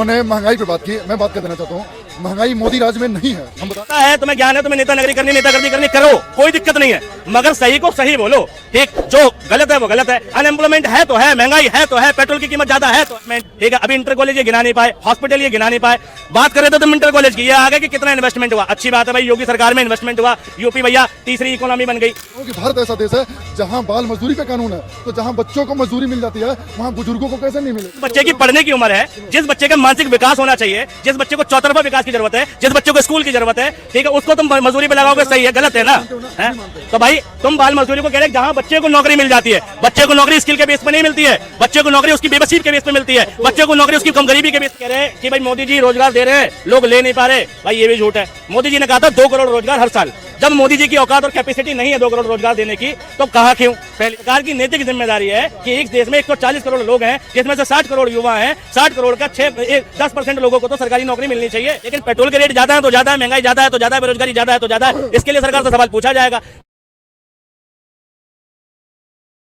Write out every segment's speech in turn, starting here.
उन्होंने महंगाई पे बात की, मैं बात कर देना चाहता हूँ, महंगाई मोदी राज में नहीं है। हम पता है तुम्हें ज्ञान है, तुम्हें नेता नगरी करनी, नेतागर्दी करनी, करो, कोई दिक्कत नहीं है, मगर सही को सही बोलो। ठीक, जो गलत है वो गलत है। अनएम्प्लॉयमेंट है तो है, महंगाई है तो है, पेट्रोल की कीमत ज्यादा है तो ठीक है। अभी इंटर कॉलेज ये गिना नहीं पाए, हॉस्पिटल ये गिना नहीं पाए। बात कर रहे थे तुम इंटर कॉलेज की, ये आगे कि कितना इन्वेस्टमेंट हुआ। अच्छी बात है भाई, योगी सरकार में इन्वेस्टमेंट हुआ, यूपी भैया तीसरी इकोनॉमी बन गई। क्योंकि भारत ऐसा देश है जहाँ बाल मजदूरी का कानून है, तो जहाँ बच्चों को मजदूरी मिल जाती है वहाँ बुजुर्गों को कैसे नहीं मिले। बच्चे की पढ़ने की उम्र है, जिस बच्चे का मानसिक विकास होना चाहिए, जिस बच्चे को चौतरफा विकास की जरूरत है, जिस बच्चे को स्कूल की जरूरत है, ठीक है, उसको तुम मजदूरी पे लगाओगे, सही है? गलत है ना? है? तो भाई तुम बाल मजदूरी को कह रहे हैं जहाँ बच्चे को नौकरी मिल जाती है। बच्चे को नौकरी स्किल के बेस पे नहीं मिलती है, बच्चे को नौकरी उसकी बेबसी के बेस पे मिलती है, बच्चे को नौकरी उसकी कम गरीबी के बेस। कह रहे हैं कि भाई मोदी जी रोजगार दे रहे हैं, लोग ले नहीं पा रहे। भाई ये भी झूठ है। मोदी जी ने कहा था 2 करोड़ रोजगार हर साल। जब मोदी जी की औकात और कैपेसिटी नहीं है 2 करोड़ रोजगार देने की, तो कहा क्यों? पहले सरकार की नैतिक जिम्मेदारी है कि एक देश में 140 करोड़ लोग हैं, जिसमें से 60 करोड़ युवा हैं। 60 करोड़ का 10% लोगों को तो सरकारी नौकरी मिलनी चाहिए। लेकिन पेट्रोल के रेट ज्यादा है तो ज्यादा है, महंगाई ज्यादा है तो ज्यादा है, बेरोजगारी ज्यादा है तो ज्यादा है। इसके लिए सरकार से सवाल पूछा जाएगा।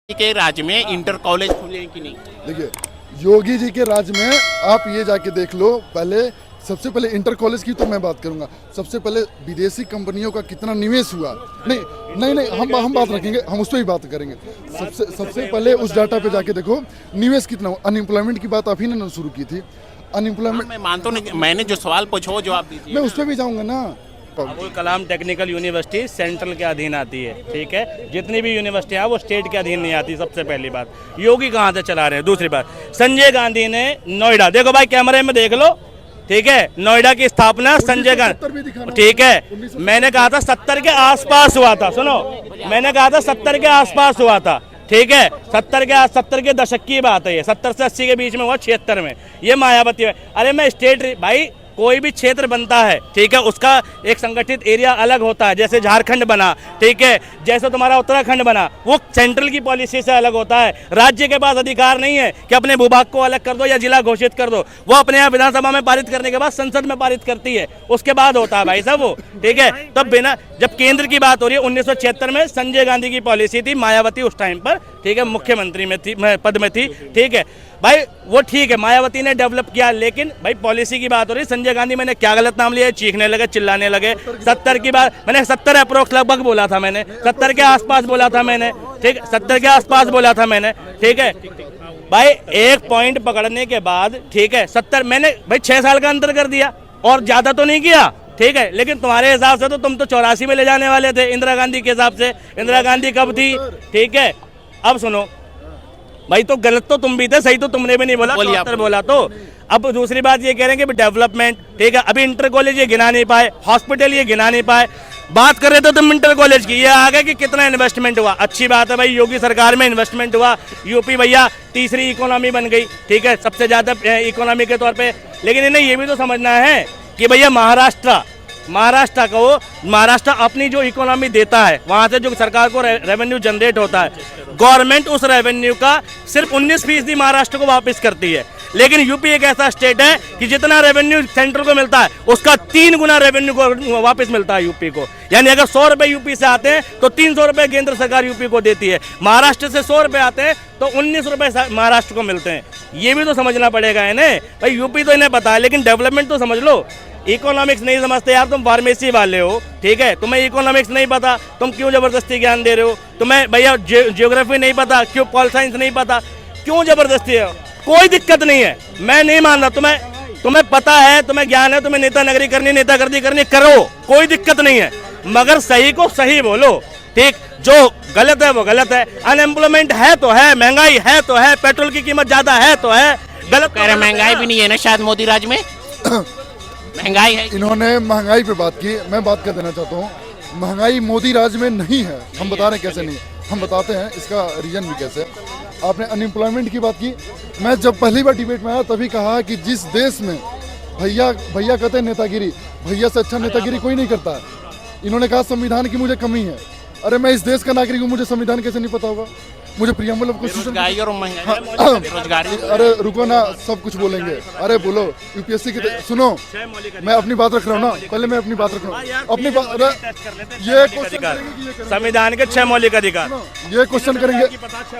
के राज्य में इंटर कॉलेज खुले कि नहीं? देखिए, योगी जी के राज्य में आप ये जाके देख लो। पहले सबसे पहले इंटर कॉलेज की तो मैं बात करूंगा। सबसे पहले विदेशी कंपनियों का कितना निवेश हुआ। नहीं, हम बात रखेंगे, हम उस पर ही बात करेंगे। सबसे पहले उस डाटा पे जाके देखो निवेश कितना हुआ। अनएम्प्लॉयमेंट की बात आप ही ने शुरू की थी। अनएम्प्लॉयमेंट मैं मानता हूँ, मैंने जो सवाल पूछा वो जवाब दीजिए। मैं उस पर भी जाऊंगा ना। Abul Kalam technical university central के अधीन आती है, ठीक है। जितनी भी यूनिवर्सिटी है वो स्टेट के अधीन नहीं आती। सबसे पहली बात, योगी कहाँ से चला रहे हैं। दूसरी बात, संजय गांधी ने नोएडा, देखो भाई कैमरे में देख लो, ठीक है, नोएडा की स्थापना संजय गांधी, ठीक है। मैंने कहा था 70 के आसपास हुआ था। सुनो, मैंने कहा था 70 के आसपास हुआ था, ठीक है। 70 के दशक की बात है ये। 70 से 80 के बीच में हुआ, 76 में। ये मायावती है। अरे मैं स्टेट, भाई कोई भी क्षेत्र बनता है, ठीक है, उसका एक संगठित एरिया अलग होता है। जैसे झारखंड बना, ठीक है, जैसे तुम्हारा उत्तराखंड बना, वो सेंट्रल की पॉलिसी से अलग होता है। राज्य के पास अधिकार नहीं है कि अपने भूभाग को अलग कर दो या जिला घोषित कर दो। वो अपने यहाँ विधानसभा में पारित करने के बाद संसद में पारित करती है, उसके बाद होता है भाई साहब वो, ठीक है। तब बिना, जब केंद्र की बात हो रही है, 1976 में संजय गांधी की पॉलिसी थी, मायावती उस टाइम पर, ठीक है, मुख्यमंत्री में थी, पद में थी, ठीक है भाई। वो ठीक है, मायावती ने डेवलप किया, लेकिन भाई पॉलिसी की बात हो रही है। संजय गांधी, मैंने क्या गलत नाम लिया? चीखने लगे, चिल्लाने लगे। 70 की बात, मैंने 70 अप्रोक्स लगभग बोला था, मैंने 70 के आसपास बोला था मैंने, ठीक, 70 के आसपास बोला था मैंने, ठीक है भाई। एक पॉइंट पकड़ने के बाद, ठीक है, 70 मैंने भाई 6 साल का अंतर कर दिया, और ज्यादा तो नहीं किया, ठीक है। लेकिन तुम्हारे हिसाब से तो तुम तो 84 में ले जाने वाले थे इंदिरा गांधी के हिसाब से। इंदिरा गांधी कब थी, ठीक है। अब सुनो भाई, तो गलत तो तुम भी थे, सही तो तुमने भी नहीं बोला, 74 बोला। तो अब दूसरी बात ये कह रहे हैं कि डेवलपमेंट, ठीक है, अभी इंटर कॉलेज ये गिना नहीं पाए, हॉस्पिटल ये गिना नहीं पाए। बात कर रहे थे तुम इंटर कॉलेज की, ये आगे कि कितना इन्वेस्टमेंट हुआ। अच्छी बात है भाई, योगी सरकार में इन्वेस्टमेंट हुआ, यूपी भैया तीसरी इकोनॉमी बन गई, ठीक है, सबसे ज्यादा इकोनॉमी के तौर पे। लेकिन इन्हें ये भी तो समझना है कि भैया महाराष्ट्र अपनी जो इकोनॉमी देता है, वहां से जो सरकार को रेवेन्यू जनरेट होता है, गवर्नमेंट उस रेवेन्यू का सिर्फ 19% महाराष्ट्र को वापस करती है। लेकिन यूपी एक ऐसा स्टेट है कि जितना रेवेन्यू सेंट्रल को मिलता है, उसका 3 गुना रेवेन्यू को वापस मिलता है यूपी को। यानी अगर 100 रुपए यूपी से आते हैं तो 300 रुपए केंद्र सरकार यूपी को देती है। महाराष्ट्र से 100 रुपए आते हैं तो 19 रुपए महाराष्ट्र को मिलते हैं। ये भी तो समझना पड़ेगा इन्हें भाई। यूपी तो इन्हें पता है, लेकिन डेवलपमेंट तो समझ लो। इकोनॉमिक्स नहीं समझते यार, तुम फार्मेसी वाले हो, ठीक है, तुम्हें इकोनॉमिक्स नहीं पता, तुम क्यों जबरदस्ती ज्ञान दे रहे हो? तुम्हें भैया ज्योग्राफी नहीं पता, क्यों पॉल साइंस नहीं पता, क्यों जबरदस्ती है? कोई दिक्कत नहीं है, मैं नहीं मान रहा। तुम्हें पता है, तुम्हें ज्ञान है, तुम्हें नेता नगरी करनी, नेतागर्दी करनी, करो, कोई दिक्कत नहीं है, मगर सही को सही बोलो, ठीक। जो गलत है वो गलत है। अनएम्प्लॉयमेंट है तो है, महंगाई है तो है, पेट्रोल की कीमत ज्यादा है तो है। गलत कह रहे महंगाई भी नहीं है ना शायद मोदी राज में? महंगाई है। इन्होंने महंगाई पे बात की, मैं बात कर देना चाहता हूँ, महंगाई मोदी राज में नहीं है। हम बता रहे हैं कैसे नहीं, हम बताते हैं इसका रीजन भी कैसे। आपने अनएम्प्लॉयमेंट की बात की, मैं जब पहली बार डिबेट में आया तभी कहा कि जिस देश में भैया कहते हैं नेतागिरी, भैया से अच्छा नेतागिरी कोई नहीं करता है। इन्होंने कहा संविधान की मुझे कमी है। अरे मैं इस देश का नागरिक हूँ, मुझे संविधान कैसे नहीं पता होगा? मुझे प्रियम्बल ऑफ कॉन्स्टिट्यूशन। बेरोजगारी और महंगाई, बेरोजगारी। अरे रुको ना, सब कुछ बोलेंगे। अरे बोलो यूपीएससी की सुनो, मैं अपनी बात रख रहा हूँ ना, पहले मैं अपनी बात रख रहा हूँ, अपनी बात। ये क्वेश्चन करेंगे, संविधान के 6 मौलिक अधिकार। ये क्वेश्चन करेंगे,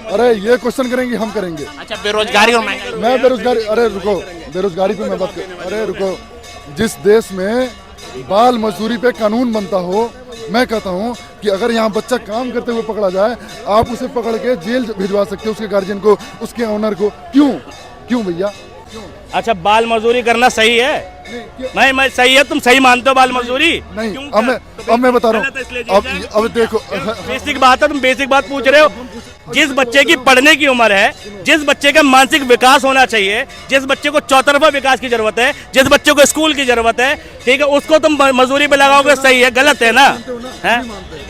अरे ये क्वेश्चन करेंगे, हम करेंगे। अच्छा, बेरोजगारी और महंगाई। मैं बेरोजगारी, अरे रुको, बेरोजगारी पे मैं बात कर, अरे रुको, जिस देश में बाल मजदूरी पे कानून बनता हो, मैं कहता हूँ कि अगर यहाँ बच्चा काम करते हुए पकड़ा जाए, आप उसे पकड़ के जेल भिजवा सकते हो, उसके गार्जियन को, उसके ऑनर को। क्यों क्यों भैया? अच्छा, बाल मजदूरी करना सही है? नहीं, मैं सही है, तुम सही मानते हो बाल मजदूरी? नहीं, क्यों अब मैं बता रहा हूँ, अब देखो, बेसिक बात है, तुम बेसिक बात पूछ रहे हो। जिस बच्चे की पढ़ने की उम्र है, जिस बच्चे का मानसिक विकास होना चाहिए, जिस बच्चे को चौतरफा विकास की जरूरत है, जिस बच्चे को स्कूल की जरूरत है, ठीक है, उसको तुम मजदूरी पे लगाओगे, सही है? गलत है ना? है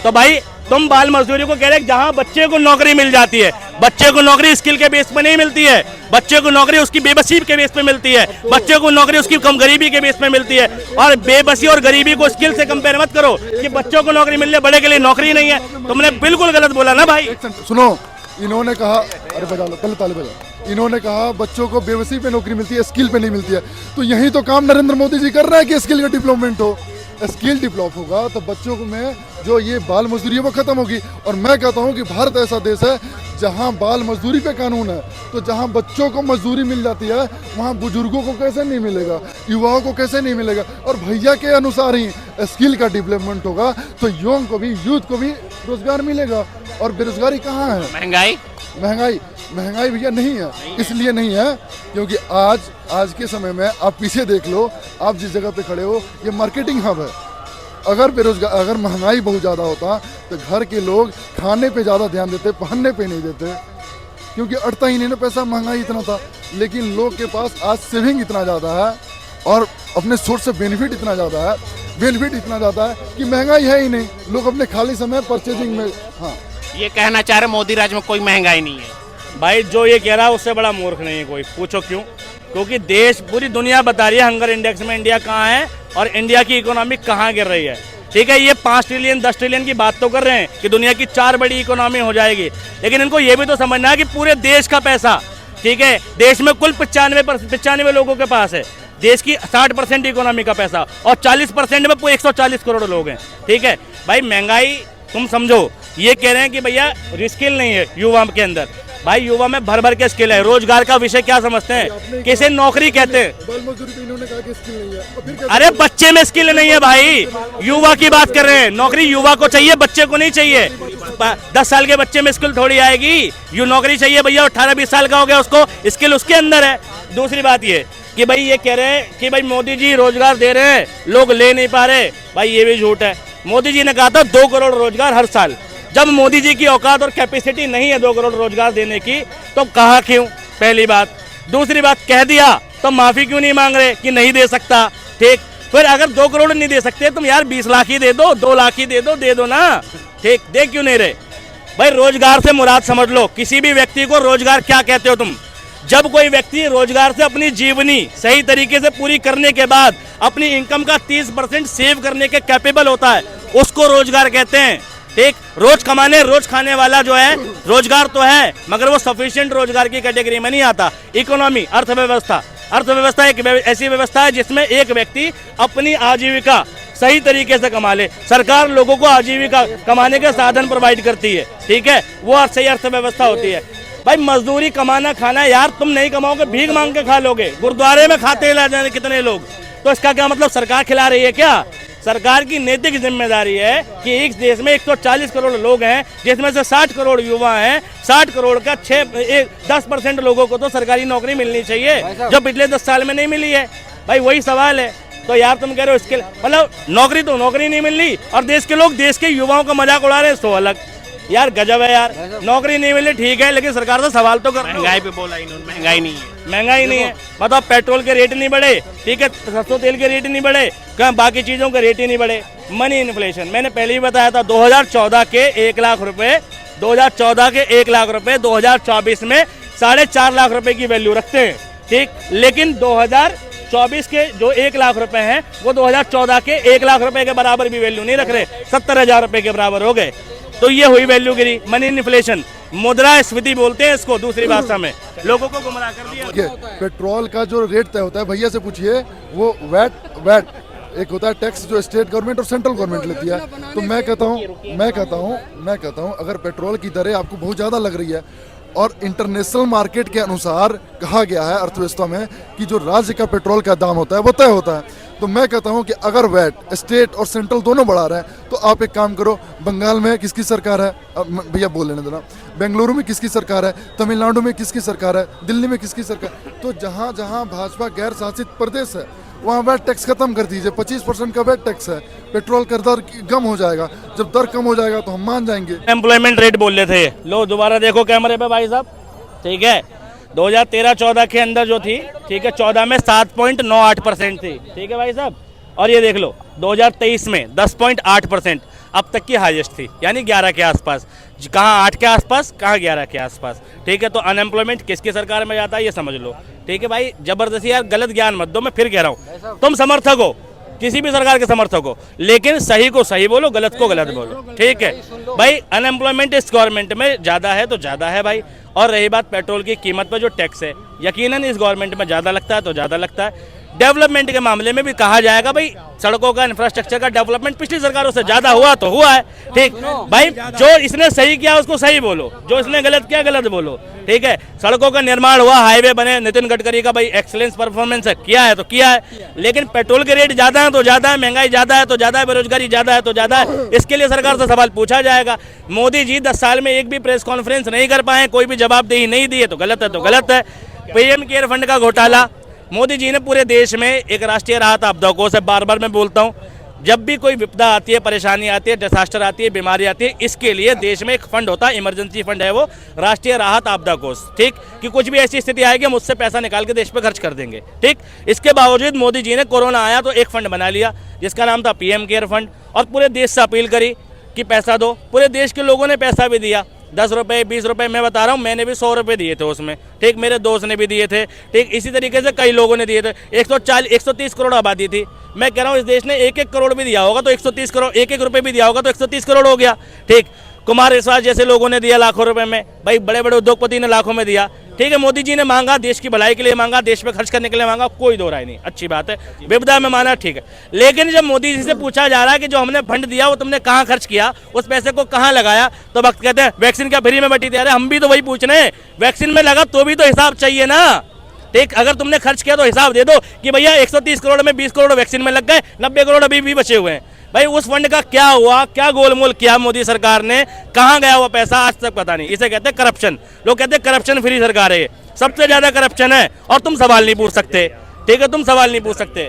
तो भाई तुम बाल मजदूरी को कह रहे जहां बच्चे को नौकरी मिल जाती है। बच्चे को नौकरी स्किल के बेस पे नहीं मिलती है, बच्चे को नौकरी उसकी बेबसी के बेस पे मिलती है, बच्चे को नौकरी उसकी कम गरीबी के बेस पे मिलती है। और बेबसी और गरीबी को स्किल से कंपेयर मत करो कि बच्चों को नौकरी मिल जाए, बड़े के लिए नौकरी नहीं है। तुमने बिल्कुल गलत बोला ना भाई। सुनो, इन्होंने कहा, अरे बजा लो, पहले ताली बजाओ। इन्होंने कहा बच्चों को बेबसी पे नौकरी मिलती है, स्किल पे नहीं मिलती है। तो यही तो काम नरेंद्र मोदी जी कर रहा है कि स्किल का डेवलपमेंट हो। स्किल डेवलप होगा तो बच्चों को में जो ये बाल मजदूरी है वो खत्म होगी। और मैं कहता हूँ कि भारत ऐसा देश है जहाँ बाल मजदूरी पे कानून है, तो जहाँ बच्चों को मजदूरी मिल जाती है, वहाँ बुजुर्गों को कैसे नहीं मिलेगा, युवाओं को कैसे नहीं मिलेगा। और भैया के अनुसार ही स्किल का डेवलपमेंट होगा तो युवाओं को भी, यूथ को भी रोजगार मिलेगा। और बेरोजगारी कहाँ है? महंगाई भैया नहीं है, इसलिए नहीं है क्योंकि आज के समय में आप पीछे देख लो, आप जिस जगह पे खड़े हो, ये मार्केटिंग हब है। अगर महंगाई बहुत ज़्यादा होता तो घर के लोग खाने पे ज़्यादा ध्यान देते, पहनने पे नहीं देते, क्योंकि अटता ही नहीं ना पैसा, महंगाई इतना था। लेकिन लोग के पास आज सेविंग इतना ज़्यादा है और अपने सोर्स से बेनिफिट इतना ज़्यादा है कि महंगाई है ही नहीं। लोग अपने खाली समय परचेजिंग में। हाँ, ये कहना चाह रहे मोदी राज में कोई महंगाई नहीं है। भाई जो ये कह रहा है उससे बड़ा मूर्ख नहीं है कोई। पूछो क्यों? क्योंकि देश, पूरी दुनिया बता रही है हंगर इंडेक्स में इंडिया कहाँ है और इंडिया की इकोनॉमी कहाँ गिर रही है। ठीक है, ये 5 ट्रिलियन 10 ट्रिलियन की बात तो कर रहे हैं कि दुनिया की 4 बड़ी इकोनॉमी हो जाएगी, लेकिन इनको ये भी तो समझना है कि पूरे देश का पैसा, ठीक है, देश में कुल 95 लोगों के पास है, देश की 60% इकोनॉमी का पैसा, और 40% में 140 करोड़ लोग हैं। ठीक है भाई, महंगाई तुम समझो, ये कह रहे हैं कि भैया स्किल नहीं है युवा के अंदर। भाई युवा में भर भर के स्किल है। रोजगार का विषय क्या समझते हैं? किसे नौकरी कहते हैं? बाल मजदूरी पे इन्होंने कहा कि स्किल नहीं है, और फिर क्या? अरे बच्चे में स्किल नहीं है भाई, युवा की बात कर रहे हैं। नौकरी युवा को चाहिए, बच्चे को नहीं चाहिए। 10 साल के बच्चे में स्किल थोड़ी आएगी, यू नौकरी चाहिए भैया। 18-20 साल का हो गया, उसको स्किल उसके अंदर है। दूसरी बात ये कि भाई ये कह रहे हैं कि भाई मोदी जी रोजगार दे रहे हैं, लोग ले नहीं पा रहे, भाई ये भी झूठ है। मोदी जी ने कहा था 2 करोड़ रोजगार हर साल। जब मोदी जी की औकात और कैपेसिटी नहीं है 2 करोड़ रोजगार देने की, तो कहा क्यों? पहली बात। दूसरी बात, कह दिया तो माफी क्यों नहीं मांग रहे कि नहीं दे सकता? ठीक, फिर अगर 2 करोड़ नहीं दे सकते तुम यार 20 लाख ही दे दो, 2 लाख ही दे दो ना। ठीक, दे क्यों नहीं रहे भाई? रोजगार से मुराद समझ लो, किसी भी व्यक्ति को रोजगार क्या कहते हो तुम? जब कोई व्यक्ति रोजगार से अपनी जीवनी सही तरीके से पूरी करने के बाद अपनी इनकम का 30% सेव करने के कैपेबल होता है, उसको रोजगार कहते हैं। ठीक, रोज कमाने रोज खाने वाला जो है रोजगार तो है, मगर वो सफिशिएंट रोजगार की कैटेगरी में नहीं आता। इकोनॉमी, अर्थव्यवस्था एक ऐसी व्यवस्था है जिसमें एक व्यक्ति अपनी आजीविका सही तरीके से कमा ले। सरकार लोगों को आजीविका कमाने के साधन प्रोवाइड करती है, ठीक है, वो सही अर्थव्यवस्था होती है। भाई मजदूरी कमाना खाना, यार तुम नहीं कमाओगे भीख मांग के खा लोगे। गुरुद्वारे में खाते ला जाने कितने लोग, तो इसका क्या मतलब सरकार खिला रही है क्या? सरकार की नैतिक जिम्मेदारी है कि एक देश में 140 करोड़ लोग हैं, जिसमें से 60 करोड़ युवा हैं। 60 करोड़ का 10% लोगों को तो सरकारी नौकरी मिलनी चाहिए, जो पिछले 10 साल में नहीं मिली है। भाई वही सवाल है। तो यार तुम कह रहे हो इसके मतलब नौकरी तो नौकरी नहीं मिल रही और देश के लोग देश के युवाओं का मजाक उड़ा रहे हैं, तो अलग। यार गजब है यार, नौकरी नहीं मिली ठीक है, लेकिन सरकार से सवाल तो कर। महंगाई पे बोला इन्होंने, महंगाई नहीं है। महंगाई नहीं है, मतलब पेट्रोल के रेट नहीं बढ़े, ठीक है, सरसों तेल के रेट नहीं बढ़े, क्या बाकी चीजों के रेट ही नहीं बढ़े। मनी इन्फ्लेशन मैंने पहले ही बताया था, 2014 के 1 लाख रुपए 2024 में 4.5 लाख रुपए की वैल्यू रखते हैं। ठीक, लेकिन 2024 के जो 1 लाख रुपए हैं वो 2014 के 1 लाख रुपए के बराबर भी वैल्यू नहीं रख रहे, 70,000 रुपए के बराबर हो गए। तो ये हुई वैल्यू गिरी, मनी इन्फ्लेशन। मुद्रास्फीति बोलते हैं इसको दूसरी भाषा में, लोगों को गुमराह कर दिया। देखिए, पेट्रोल का जो रेट तय होता है, भैया से पूछिए, वो वैट एक होता है टैक्स जो स्टेट गवर्नमेंट और सेंट्रल गवर्नमेंट लेती है। तो मैं कहता हूँ अगर पेट्रोल की दरें आपको बहुत ज़्यादा लग रही है और इंटरनेशनल मार्केट के अनुसार कहा गया है अर्थव्यवस्था में कि जो राज्य का पेट्रोल का दाम होता है वो तय होता है, तो मैं कहता हूं कि अगर वैट स्टेट और सेंट्रल दोनों बढ़ा रहे हैं तो आप एक काम करो, बंगाल में किसकी सरकार है, भैया बोल लेने देना, बेंगलुरु में किसकी सरकार है, तमिलनाडु में किसकी सरकार है, दिल्ली में किसकी सरकार, तो जहां जहां भाजपा गैर शासित प्रदेश है वहाँ वैट टैक्स खत्म कर दीजिए। 25% का वैट टैक्स है, पेट्रोल का दर कम हो जाएगा, जब दर कम हो जाएगा तो हम मान जाएंगे। एम्प्लॉयमेंट रेट बोल रहे थे, लो दोबारा देखो कैमरे पे भाई साहब, ठीक है। 2013-14 के अंदर जो थी, ठीक है, 14 में 7.98% थी, ठीक है भाई साहब, और ये देख लो 2023 में 10.8% अब तक की हाईएस्ट थी, यानी 11 के आसपास, कहाँ 8 के आसपास, कहाँ 11 के आसपास, ठीक है। तो अनएम्प्लॉयमेंट किसकी सरकार में जाता है ये समझ लो, ठीक है भाई। जबरदस्ती यार गलत ज्ञान मत दो, मैं फिर कह रहा हूँ, तुम समर्थक हो, किसी भी सरकार के समर्थक हो, लेकिन सही को सही बोलो, गलत को गलत बोलो, ठीक है भाई। अनएम्प्लॉयमेंट इस गवर्नमेंट में ज़्यादा है तो ज़्यादा है भाई, और रही बात पेट्रोल की कीमत पर जो टैक्स है, यकीनन इस गवर्नमेंट में ज़्यादा लगता है तो ज़्यादा लगता है। डेवलपमेंट के मामले में भी कहा जाएगा भाई, सड़कों का इंफ्रास्ट्रक्चर का डेवलपमेंट पिछली सरकारों से ज़्यादा हुआ तो हुआ है, ठीक भाई। जो इसने सही किया उसको सही बोलो, जो इसने गलत किया गलत बोलो, ठीक है। सड़कों का निर्माण हुआ, हाईवे बने, नितिन गडकरी का भाई एक्सीलेंस परफॉर्मेंस है, किया है तो किया है, लेकिन पेट्रोल के रेट ज़्यादा है तो ज़्यादा है, महंगाई ज़्यादा है तो ज़्यादा है, बेरोजगारी ज़्यादा है तो ज़्यादा है, इसके लिए सरकार से सवाल पूछा जाएगा। मोदी जी 10 साल में एक भी प्रेस कॉन्फ्रेंस नहीं कर पाए, कोई भी जवाबदेही नहीं दी है तो गलत है तो गलत है। पीएम केयर फंड का घोटाला, मोदी जी ने पूरे देश में एक राष्ट्रीय राहत आपदा कोष है, बार बार मैं बोलता हूँ, जब भी कोई विपदा आती है, परेशानी आती है, डिजास्टर आती है, बीमारी आती है, इसके लिए देश में एक फंड होता है, इमरजेंसी फंड है वो, राष्ट्रीय राहत आपदा कोष, ठीक, कि कुछ भी ऐसी स्थिति आएगी हम उससे पैसा निकाल के देश पे खर्च कर देंगे, ठीक। इसके बावजूद मोदी जी ने कोरोना आया तो एक फंड बना लिया जिसका नाम था पीएम केयर फंड, और पूरे देश से अपील करी कि पैसा दो, पूरे देश के लोगों ने पैसा भी दिया, 10 रुपये 20 रुपये, मैं बता रहा हूँ, मैंने भी 100 रुपये दिए थे उसमें, ठीक, मेरे दोस्त ने भी दिए थे, ठीक, इसी तरीके से कई लोगों ने दिए थे। 130 करोड़ आबादी थी, मैं कह रहा हूँ इस देश ने 1-1 करोड़ भी दिया होगा तो 130 करोड़, 1-1 रुपये भी दिया होगा तो 130 करोड़ हो गया, ठीक। कुमार विश्वास जैसे लोगों ने दिया लाखों रुपए में, भाई बड़े बड़े उद्योगपति ने लाखों में दिया, ठीक है। मोदी जी ने मांगा, देश की भलाई के लिए मांगा, देश पे खर्च करने के लिए मांगा, कोई दो राय नहीं, अच्छी बात है, विपदा में माना, ठीक है। लेकिन जब मोदी जी से पूछा जा रहा है कि जो हमने फंड दिया वो तुमने कहाँ खर्च किया, उस पैसे को कहाँ लगाया, तो वक्त कहते हैं वैक्सीन क्या फ्री में बटी थी। अरे हम भी तो वही पूछ रहे हैं, वैक्सीन में लगा तो भी तो हिसाब चाहिए ना, ठीक। अगर तुमने खर्च किया तो हिसाब दे दो कि भैया 130 करोड़ में 20 करोड़ वैक्सीन में लग गए, 90 करोड़ अभी भी बचे हुए हैं। भाई उस फंड का क्या हुआ, क्या गोलमोल किया मोदी सरकार ने, कहाँ गया वो पैसा, आज तक पता नहीं। इसे कहते हैं करप्शन, लोग कहते हैं करप्शन फ्री सरकार है, सबसे ज्यादा करप्शन है, और तुम सवाल नहीं पूछ सकते, ठीक है, तुम सवाल नहीं पूछ सकते।